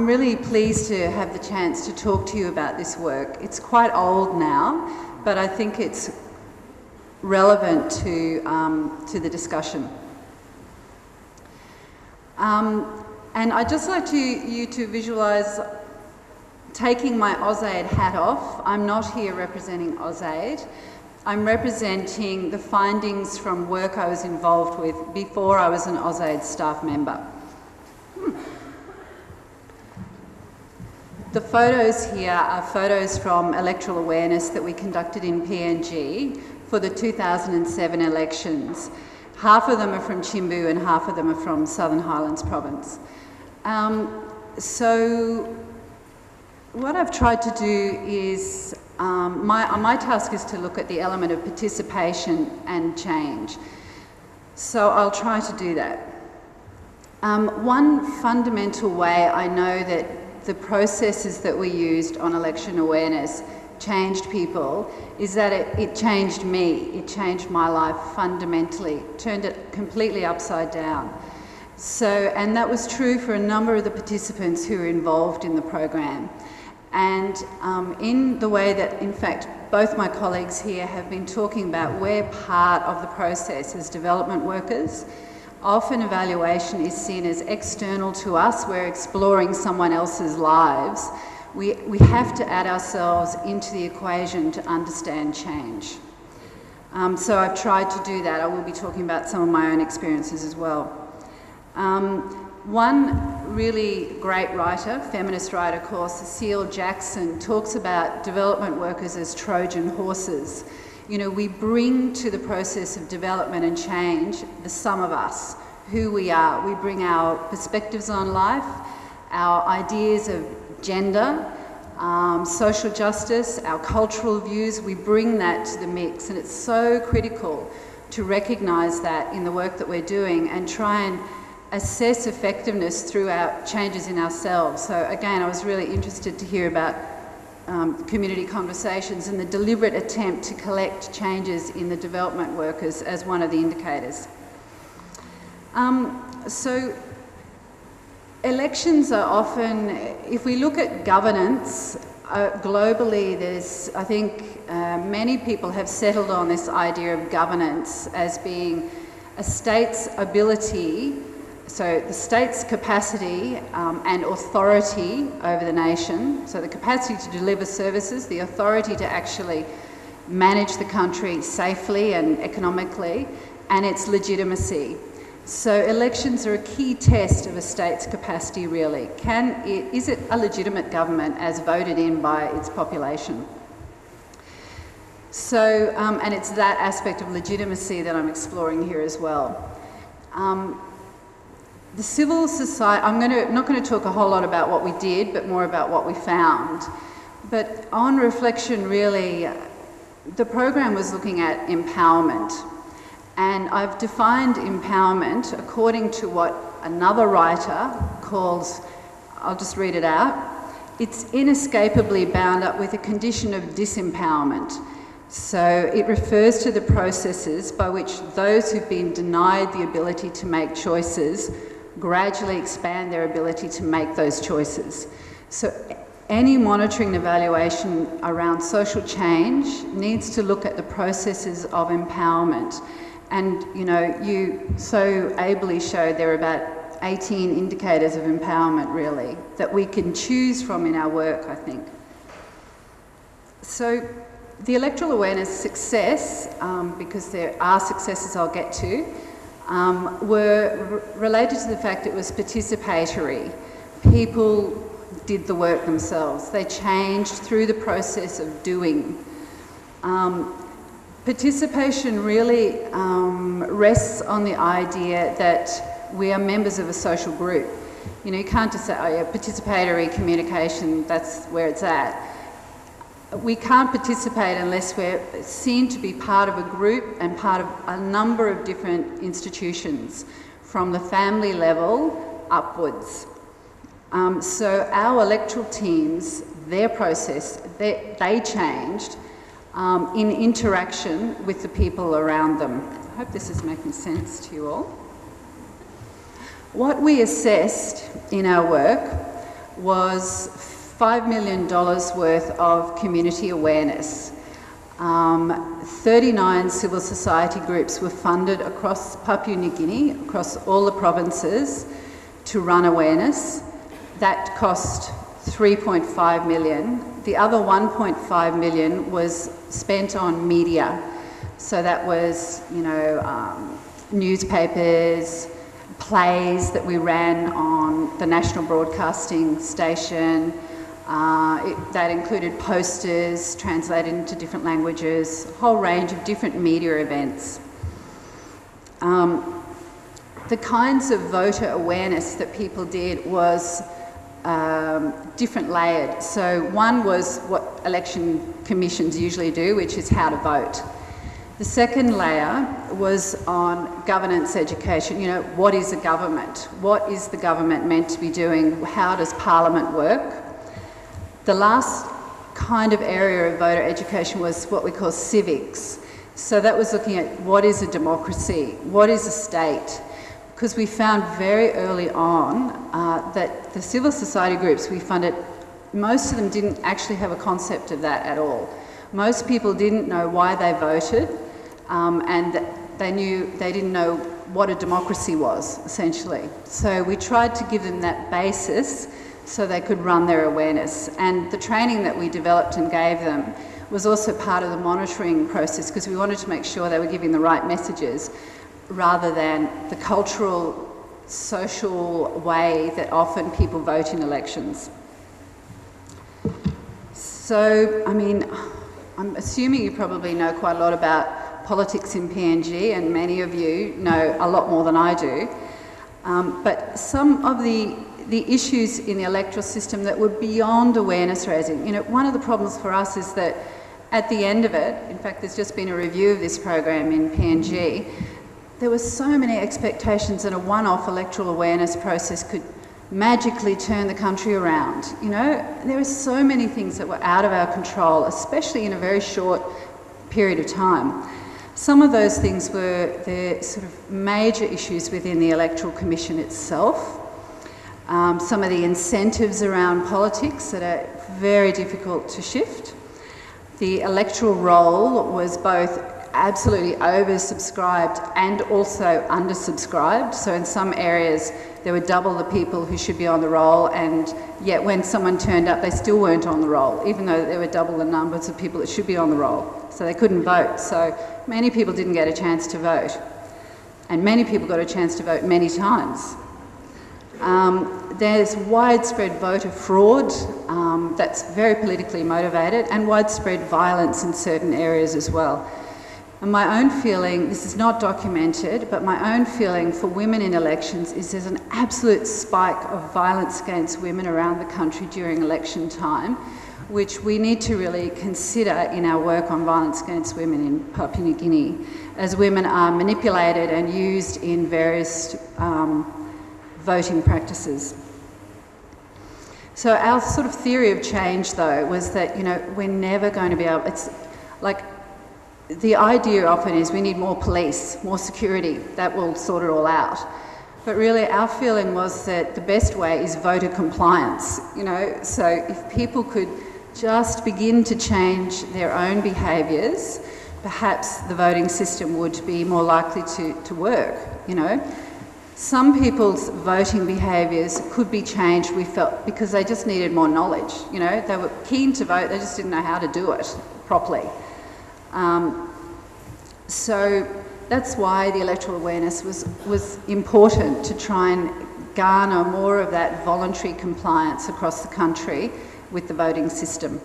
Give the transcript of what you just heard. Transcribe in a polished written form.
I'm really pleased to have the chance to talk to you about this work. It's quite old now, but I think it's relevant to the discussion. And I'd just like you to visualise taking my AusAID hat off. I'm not here representing AusAID. I'm representing the findings from work I was involved with before I was an AusAID staff member. The photos here are photos from electoral awareness that we conducted in PNG for the 2007 elections. Half of them are from Chimbu and half of them are from Southern Highlands Province. So what I've tried to do is, my task is to look at the element of participation and change. So I'll try to do that. One fundamental way I know that the processes that we used on election awareness changed people is that it changed me. It changed my life fundamentally, turned it completely upside down. So, and that was true for a number of the participants who were involved in the program. And in the way that, in fact, both my colleagues here have been talking about, we're part of the process as development workers. Often evaluation is seen as external to us. We're exploring someone else's lives. We have to add ourselves into the equation to understand change. So I've tried to do that. I will be talking about some of my own experiences as well. One really great writer, feminist writer called Cecile Jackson, talks about development workers as Trojan horses. You know, we bring to the process of development and change the sum of us, who we are. We bring our perspectives on life, our ideas of gender, social justice, our cultural views. We bring that to the mix, and it's so critical to recognise that in the work that we're doing and try and assess effectiveness through our changes in ourselves. So again, I was really interested to hear about community conversations and the deliberate attempt to collect changes in the development workers as one of the indicators. So elections are often, if we look at governance, globally there's, I think many people have settled on this idea of governance as being a state's ability, so the state's capacity and authority over the nation, so the capacity to deliver services, the authority to actually manage the country safely and economically, and its legitimacy. So elections are a key test of a state's capacity, really. Is it a legitimate government as voted in by its population? So, and it's that aspect of legitimacy that I'm exploring here as well. The civil society, I'm not going to talk a whole lot about what we did, but more about what we found. But on reflection, really, the program was looking at empowerment. And I've defined empowerment according to what another writer calls, I'll just read it out, it's inescapably bound up with a condition of disempowerment. So it refers to the processes by which those who've been denied the ability to make choices gradually expand their ability to make those choices. So any monitoring and evaluation around social change needs to look at the processes of empowerment. And, you know, you so ably showed there are about 18 indicators of empowerment, really, that we can choose from in our work, I think. So the electoral awareness success, because there are successes I'll get to, were related to the fact it was participatory. People did the work themselves. They changed through the process of doing. Participation really rests on the idea that we are members of a social group. You know, you can't just say, oh yeah, participatory communication, that's where it's at. We can't participate unless we're seen to be part of a group and part of a number of different institutions, from the family level upwards. So our electoral teams, their process, they changed in interaction with the people around them. I hope this is making sense to you all. What we assessed in our work was $5 million worth of community awareness. 39 civil society groups were funded across Papua New Guinea, across all the provinces, to run awareness. That cost $3.5 million. The other $1.5 million was spent on media. So that was, newspapers, plays that we ran on the national broadcasting station. That included posters translated into different languages, a whole range of different media events. The kinds of voter awareness that people did was different layered. So one was what election commissions usually do, which is how to vote. The second layer was on governance education. What is a government? What is the government meant to be doing? How does Parliament work? The last kind of area of voter education was what we call civics. So that was looking at what is a democracy? What is a state? Because we found very early on that the civil society groups we funded, most of them didn't actually have a concept of that at all. Most people didn't know why they voted, and they didn't know what a democracy was, essentially. So we tried to give them that basis so they could run their awareness. And the training that we developed and gave them was also part of the monitoring process, because we wanted to make sure they were giving the right messages rather than the cultural, social way that often people vote in elections. So, I'm assuming you probably know quite a lot about politics in PNG, and many of you know a lot more than I do. But some of the issues in the electoral system that were beyond awareness raising. One of the problems for us is that at the end of it, in fact, there's just been a review of this program in PNG, there were so many expectations that a one-off electoral awareness process could magically turn the country around. There were so many things that were out of our control, especially in a very short period of time. Some of those things were the sort of major issues within the Electoral Commission itself. Some of the incentives around politics that are very difficult to shift. The electoral roll was both absolutely oversubscribed and also undersubscribed. So in some areas there were double the people who should be on the roll, and yet when someone turned up they still weren't on the roll, even though there were double the numbers of people that should be on the roll. So they couldn't vote. So many people didn't get a chance to vote. And many people got a chance to vote many times. There's widespread voter fraud that's very politically motivated, and widespread violence in certain areas as well. And my own feeling, this is not documented, but my own feeling for women in elections is there's an absolute spike of violence against women around the country during election time, which we need to really consider in our work on violence against women in Papua New Guinea, as women are manipulated and used in various voting practices. So our sort of theory of change, though, was that, we're never going to be able, it's like, the idea often is we need more police, more security, that will sort it all out. But really our feeling was that the best way is voter compliance, so if people could just begin to change their own behaviours, perhaps the voting system would be more likely to work, Some people's voting behaviours could be changed, we felt, because they just needed more knowledge, They were keen to vote, they just didn't know how to do it properly. So that's why the electoral awareness was important, to try and garner more of that voluntary compliance across the country with the voting system.